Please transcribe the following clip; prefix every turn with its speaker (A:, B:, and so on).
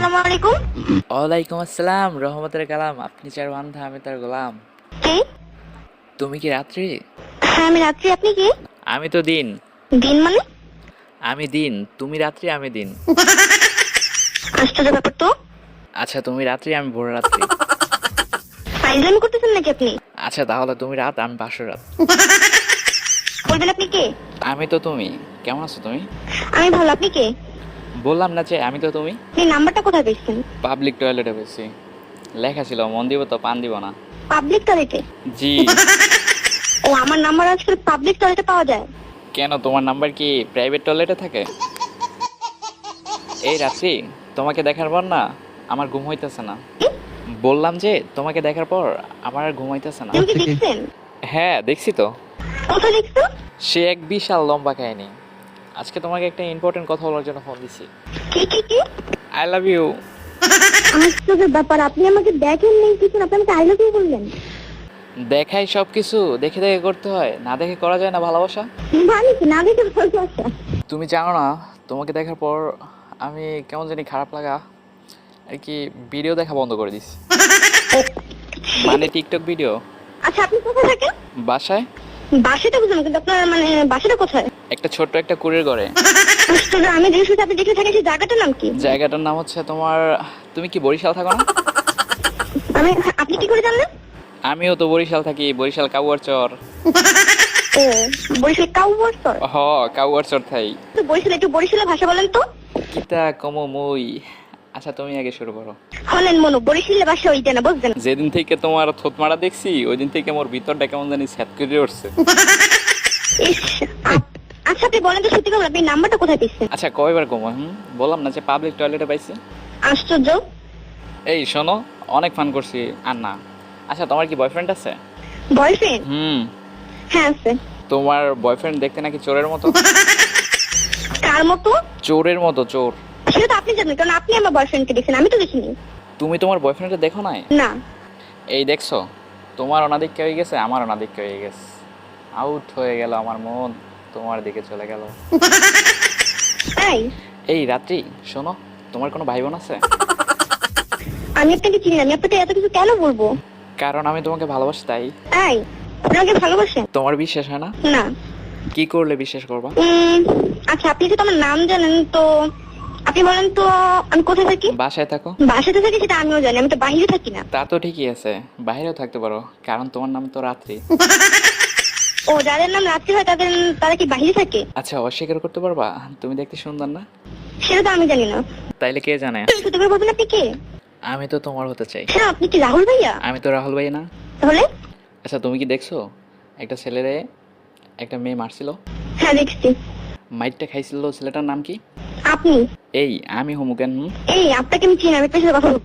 A: আসসালামু আলাইকুম।
B: ওয়ালাইকুম আসসালাম রহমতের কালাম। আপনি চার বান্ধা, আমি তার গোলাম।
A: কে?
B: তুমি কি রাত্রি?
A: হ্যাঁ আমি রাত্রি, আপনি কি?
B: আমি তো দিন।
A: দিন মানে?
B: আমি দিন, তুমি রাত্রি, আমি দিন।
A: আশ্চর্য ব্যাপার তো।
B: আচ্ছা তুমি রাত্রি, আমি ভোর রাত্রি।
A: ফাইজলামি করতেছেন নাকি আপনি?
B: আচ্ছা তাহলে তুমি রাত, আমি বাসর রাত।
A: বলবেন আপনি কে?
B: আমি তো তুমি। কেমন আছো তুমি?
A: আমি ভালো, আপনি কে?
B: বললাম না যে আমি তো তুমি।
A: আপনি নাম্বারটা কোথায় পেয়েছেন?
B: পাবলিক টয়লেটে পেয়েছি। লেখা ছিল মন দিব তো পান দিব না।
A: পাবলিক টয়লেটে?
B: জি।
A: ও, আমার নাম্বার আজকাল পাবলিক টয়লেটে পাওয়া যায়?
B: কেন, তোমার নাম্বার কি প্রাইভেট টয়লেটে থাকে? এই রাত্রি, তোমাকে দেখার পর না আমার ঘুম হইতেছে না। বললাম যে তোমাকে দেখার পর আমার আর ঘুম হইতেছে না।
A: তুমি কি দেখছেন?
B: হ্যাঁ দেখছি তো।
A: কোথায় দেখছো?
B: সে এক বিশাল লম্বা কাহিনী। আজকে তোমাকে একটা ইম্পর্টেন্ট কথা বলার জন্য ফোন দিছি।
A: কি কি কি?
B: I love you.
A: আশ্চর্য ব্যাপার, আপনি আমাকে দেখেন নেই কিছু, আপনি আমাকে আই লাভ ইউ বললেন?
B: দেখাই সব কিছু, দেখে দেখে করতে হয়, না দেখে করা যায় না ভালোবাসা।
A: মানে কি না দেখে ভালোবাসা?
B: তুমি জানো না, তোমাকে দেখার পর আমি কেমন জানি খারাপ লাগা আর কি ভিডিও দেখা বন্ধ করে দিছি। মানে টিকটক ভিডিও।
A: আচ্ছা আপনি কোথায় থাকেন?
B: বাসায়।
A: বাসাটা বুঝলাম, কিন্তু আপনার মানে বাসাটা কোথায়?
B: একটা ছোট্ট একটা কুড়ির ঘরে।
A: আশ্চর্য, আমি যে আপনি দেখে থাকেন সেই জায়গাটার নাম কি?
B: জায়গাটার নাম হচ্ছে তোমার, তুমি কি বরিশাল থাকো না?
A: আমি, আপনি কি করে জানলেন?
B: আমিও তো বরিশাল থাকি, বরিশাল কাউয়ার চর।
A: ও, বরিশাল কাউয়ার চর?
B: হ, কাউয়ার চর থাই।
A: তো বরিশাল, একটু বরিশালের ভাষা বলেন তো।
B: কিতা কমো মই। আচ্ছা তুমি আগে শুরু করো।
A: হলেন মনু, বরিশালের ভাষা ওইটা না, বুঝছেন?
B: যেদিন থেকে তোমার থুতমারা দেখছি ওই দিন থেকে আমার ভিতরটা কেমন জানি স্যাত করে উঠছে।
A: ইস, আচ্ছা আপনি বলেন তো সত্যি কথা, আপনি নাম্বারটা কোথায় পেয়েছেন?
B: আচ্ছা কয়বার কমো? বললাম না যে পাবলিক টয়লেটে পাইছি।
A: আশ্চর্য।
B: এই শোনো, অনেক ফান করছি আর না। আচ্ছা তোমার কি বয়ফ্রেন্ড আছে?
A: বয়ফ্রেন্ড? হ্যাঁ আছে।
B: তোমার বয়ফ্রেন্ড দেখতে নাকি চোরের মতো।
A: কার মতো?
B: চোরের মতো, চোর।
A: সেটা তো আপনি জানেন, কারণ আপনি আমার বয়ফ্রেন্ডকে দেখছেন, আমি তো দেখিনি।
B: তুমি তোমার বয়ফ্রেন্ডকে দেখো নাই?
A: না।
B: এই দেখছো, তোমার অনাদিক্য হয়ে গেছে, আমার অনাদিক্য হয়ে গেছে। আউট হয়ে গেল আমার মন, তোমার দিকে চলে গেল।
A: তাই?
B: এই রাত্রি শোনো, তোমার কোনো ভাই বোন আছে?
A: আমি আপনাকে চিনি না, আমি আপনাকে এত কিছু কেন বলবো?
B: কারণ আমি তোমাকে ভালোবাসি তাই।
A: তাই? আপনি আমাকে ভালোবাসেন?
B: তোমার বিশ্বাস হয় না?
A: না।
B: কি করলে বিশ্বাস করবা?
A: আচ্ছা আপনি যেহেতু আমার নাম জানেন, তো আপনি বলেন তো আমি কোথায় থাকি?
B: বাসায় থাকো।
A: বাসাতে থাকি সেটা আমিও জানি, আমি তো বাইরে থাকি না।
B: তা তো ঠিকই আছে, বাইরেও থাকতে পারো, কারণ তোমার নাম তো রাত্রি।
A: ও, যাদের নাম রাত্রি হয় তারা কি বাইরে থাকে?
B: আচ্ছা অস্বীকার করতে পারবা তুমি দেখতে সুন্দর না?
A: সেটা তো আমি জানি না।
B: তাইলে কে জানে?
A: সত্যি করে বলবেন, আপনি কে?
B: আমি তো তোমার হতে চাই।
A: হ্যাঁ, আপনি কি রাহুল ভাইয়া?
B: আমি তো রাহুল ভাই না।
A: তাহলে?
B: আচ্ছা তুমি কি দেখছো একটা ছেলেরে একটা মেয়ে মারছিল?
A: হ্যাঁ দেখছি।
B: মাইটটা খাইছিল, ছেলেটার নাম কি?
A: আপনি?
B: এই আমি হমু কেন?
A: এই আপনাকে আমি চিনি, আমি পেছনে কথা বলবো।